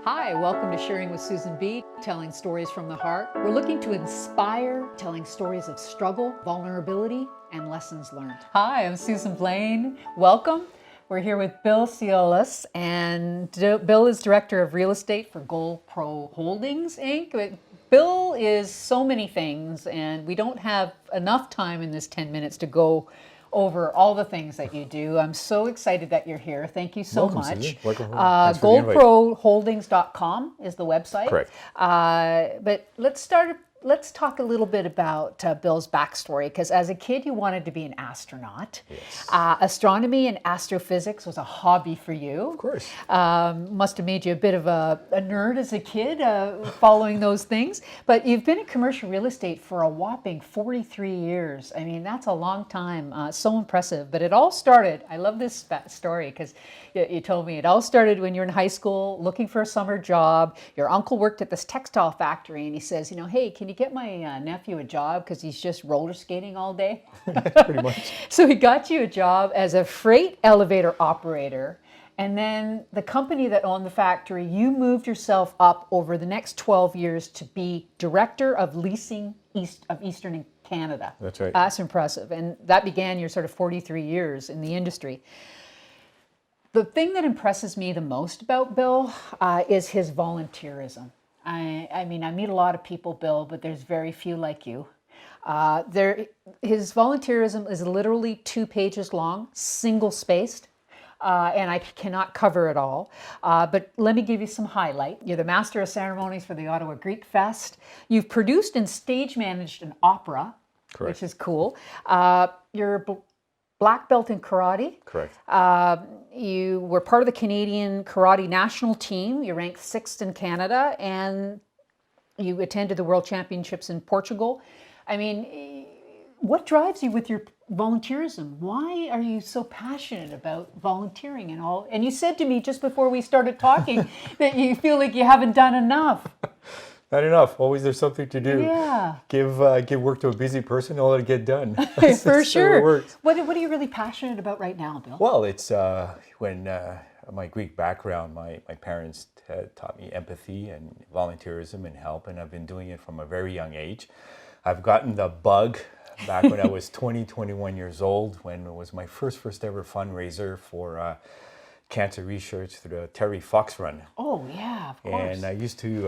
Hi, welcome to Sharing with Susan B, telling stories from the heart. We're looking to inspire, telling stories of struggle, vulnerability, and lessons learned. Hi, I'm Susan Blaine. Welcome. We're here with Bill Sioulas, and Bill is Director of Real Estate for Gold Pro Holdings, Inc. Bill is so many things, and we don't have enough time in this 10 minutes to go over all the things that you do. I'm so excited that you're here. Thank you so Welcome, much. Susan. Welcome. Thanks for the invite. GoldProHoldings.com is the website. Correct. But let's talk a little bit about Bill's backstory, because as a kid you wanted to be an astronaut. Yes. Astronomy and astrophysics was a hobby for you. Of course. Must have made you a bit of a nerd as a kid, following those things. But you've been in commercial real estate for a whopping 43 years. I mean, that's a long time. So impressive. But it all started, I love this story, because you told me it all started when you were in high school looking for a summer job. Your uncle worked at this textile factory, and he says, hey, can you get my nephew a job, because he's just roller skating all day? Pretty much. So he got you a job as a freight elevator operator, and then the company that owned the factory, you moved yourself up over the next 12 years to be Director of Leasing of Eastern Canada. That's right. That's impressive. And that began your sort of 43 years in the industry. The thing that impresses me the most about Bill is his volunteerism. I mean, I meet a lot of people, Bill, but there's very few like you. His volunteerism is literally 2 pages long, single-spaced, and I cannot cover it all. But let me give you some highlight. You're the Master of Ceremonies for the Ottawa Greek Fest. You've produced and stage-managed an opera, Correct. which is cool. You're black belt in karate. Correct. You were part of the Canadian karate national team. You ranked 6th in Canada, and you attended the World Championships in Portugal. I mean, what drives you with your volunteerism? Why are you so passionate about volunteering and all? And you said to me just before we started talking that you feel like you haven't done enough. Not enough. Always there's something to do. Yeah. Give work to a busy person, all it'll get done. For sure. It works. What are you really passionate about right now, Bill? Well, it's when my Greek background, my parents had taught me empathy and volunteerism and help, and I've been doing it from a very young age. I've gotten the bug back when I was 21 years old, when it was my first ever fundraiser for cancer research through the Terry Fox Run. Oh, yeah, of course. And I used to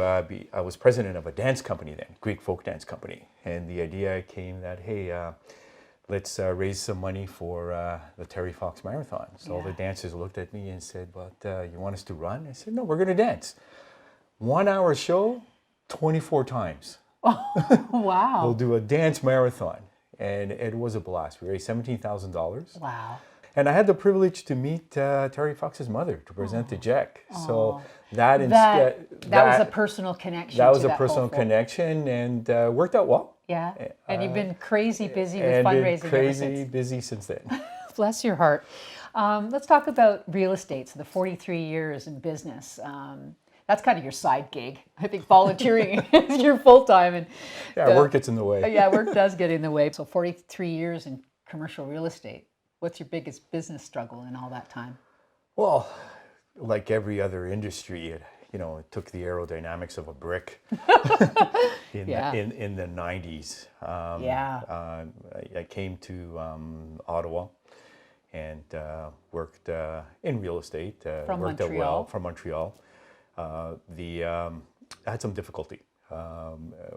I was president of a dance company then, Greek folk dance company. And the idea came that, hey, let's raise some money for the Terry Fox Marathon. So all the dancers looked at me and said, but you want us to run? I said, no, we're going to dance. 1 hour show, 24 times. Oh, wow. We'll do a dance marathon. And it was a blast. We raised $17,000. Wow. And I had the privilege to meet Terry Fox's mother to present the check. So that was a personal connection. That was to a personal connection, and worked out well. Yeah, and you've been crazy busy with And fundraising been crazy ever since. busy since then. Bless your heart. Let's talk about real estate. So the 43 years in business. That's kind of your side gig. I think volunteering is your full time. And Yeah, work gets in the way. Yeah, work does get in the way. So 43 years in commercial real estate. What's your biggest business struggle in all that time? Well, like every other industry, it took the aerodynamics of a brick in the 90s. I came to Ottawa and worked in real estate. From worked Montreal. out well from Montreal. I had some difficulty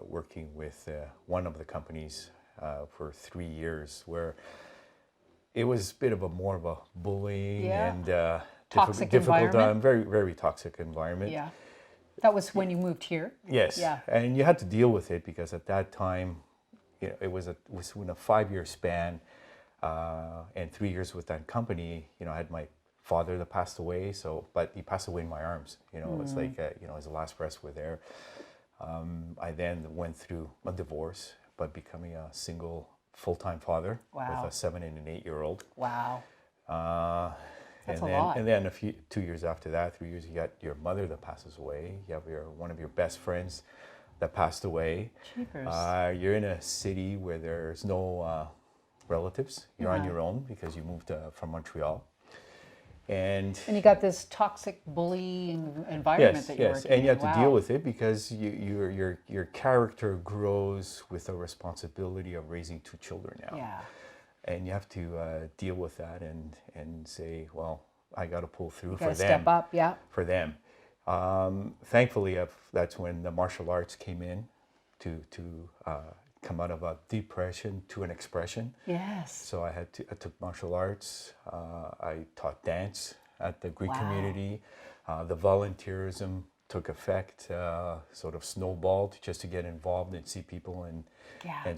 working with one of the companies for 3 years, where it was a bit of more of a bullying and toxic difficult, environment. very, very toxic environment. Yeah. That was when you moved here? Yes. Yeah. And you had to deal with it, because at that time, it was in a 5-year span, and 3 years with that company. I had my father that passed away, but he passed away in my arms. It's like his last breaths were there. I then went through a divorce, but becoming a single full-time father with a 7 and an 8-year-old. Wow. That's and a then, lot. And then 2 years after that, 3 years, you got your mother that passes away. You have one of your best friends that passed away. Jeepers. You're in a city where there's no relatives. You're on your own because you moved from Montreal. And you got this toxic bullying environment that you're working and you have in. to deal with it because your character grows with the responsibility of raising 2 children now. Yeah. And you have to deal with that and say, well, I got to pull through for them. Step up, yeah. For them. Thankfully, that's when the martial arts came in to come out of a depression to an expression. Yes. So I took martial arts. I taught dance at the Greek community. The volunteerism took effect, sort of snowballed just to get involved and see people and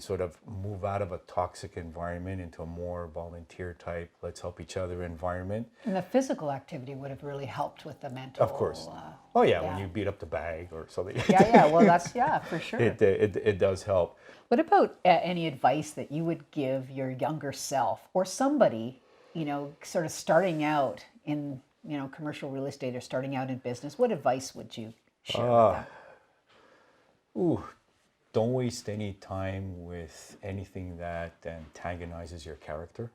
sort of move out of a toxic environment into a more volunteer type, let's help each other environment. And the physical activity would have really helped with the mental. Of course. When you beat up the bag or something. Well, that's, for sure. It does help. What about any advice that you would give your younger self or somebody, sort of starting out in, commercial real estate or starting out in business? What advice would you share with them? Don't waste any time with anything that antagonizes your character.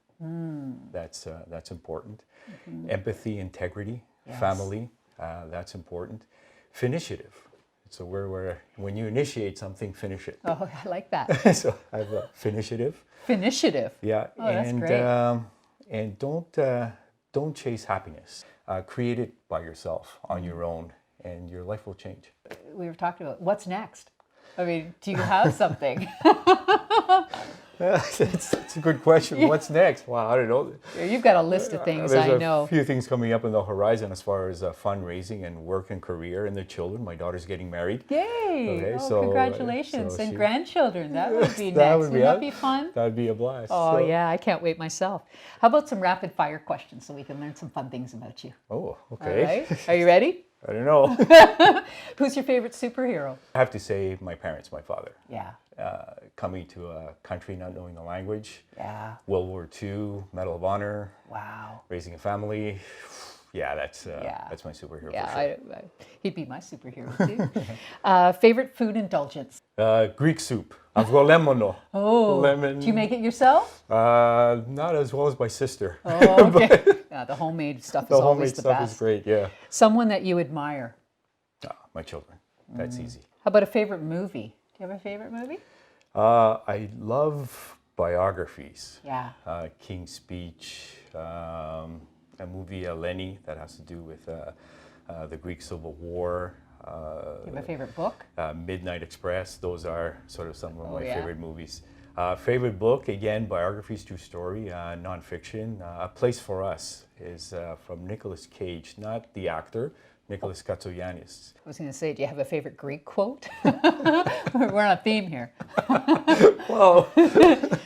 That's important. Mm-hmm. Empathy, integrity, family, that's important. Finishitives. So when you initiate something, finish it. Oh, I like that. So I have a finishitives. Finishitives. Yeah. Oh, that's great. And don't chase happiness. Create it by yourself on your own, and your life will change. We were talking about what's next. I mean, do you have something? That's a good question. What's next? Wow, I don't know. You've got a list of things, There's I know. a few things coming up on the horizon as far as fundraising and work and career and the children. My daughter's getting married. Yay! Congratulations. And grandchildren, that would be next. Wouldn't that be fun? That would be a blast. Oh, yeah, I can't wait myself. How about some rapid fire questions so we can learn some fun things about you? Oh, okay. All right. Are you ready? I don't know. Who's your favorite superhero? I have to say my parents, my father. Yeah. Coming to a country not knowing the language. Yeah. World War II, Medal of Honor. Wow. Raising a family. Yeah, that's my superhero for sure. He'd be my superhero too. Favorite food indulgence? Greek soup. Avgolemono. Oh. Lemon. Do you make it yourself? Not as well as my sister. Oh, okay. The homemade stuff is always the best. The homemade stuff is great, yeah. Someone that you admire? My children. That's easy. How about a favorite movie? Do you have a favorite movie? I love biographies. Yeah. King's Speech, a movie, Eleni, that has to do with the Greek Civil War. Do you have a favorite book? Midnight Express. Those are sort of some of my favorite movies. Favorite book, again, biographies, true story, nonfiction. A Place for Us is from Nicolas Cage, not the actor, Nicholas Katsogiannis. I was going to say, do you have a favorite Greek quote? We're on a theme here. Well,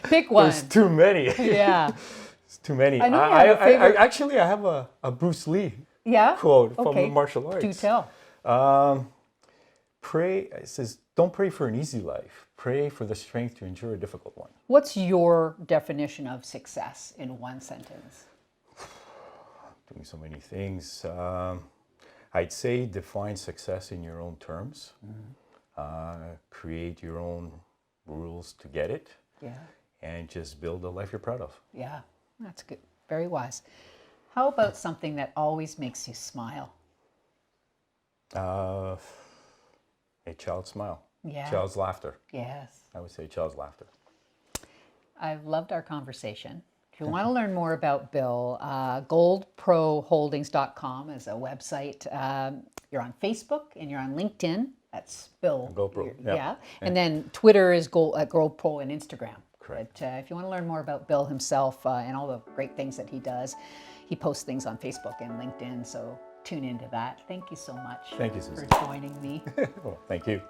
pick one. There's too many. Yeah. It's too many. I know you have a favorite. Actually, I have a Bruce Lee quote from the martial arts. Do tell. It says, don't pray for an easy life. Pray for the strength to endure a difficult one. What's your definition of success in one sentence? Doing so many things. I'd say define success in your own terms. Create your own rules to get it. Yeah. And just build a life you're proud of. Yeah, that's good. Very wise. How about something that always makes you smile? A child's smile. Yeah. Child's laughter. Yes. I would say child's laughter. I've loved our conversation. If you want to learn more about Bill, goldproholdings.com is a website. You're on Facebook and you're on LinkedIn. That's Bill. GoPro. Yeah. And then Twitter is GoldPro and Instagram. Correct. But if you want to learn more about Bill himself and all the great things that he does, he posts things on Facebook and LinkedIn. So tune into that. Thank you so much Thank you, Susan. for joining me. Well, thank you.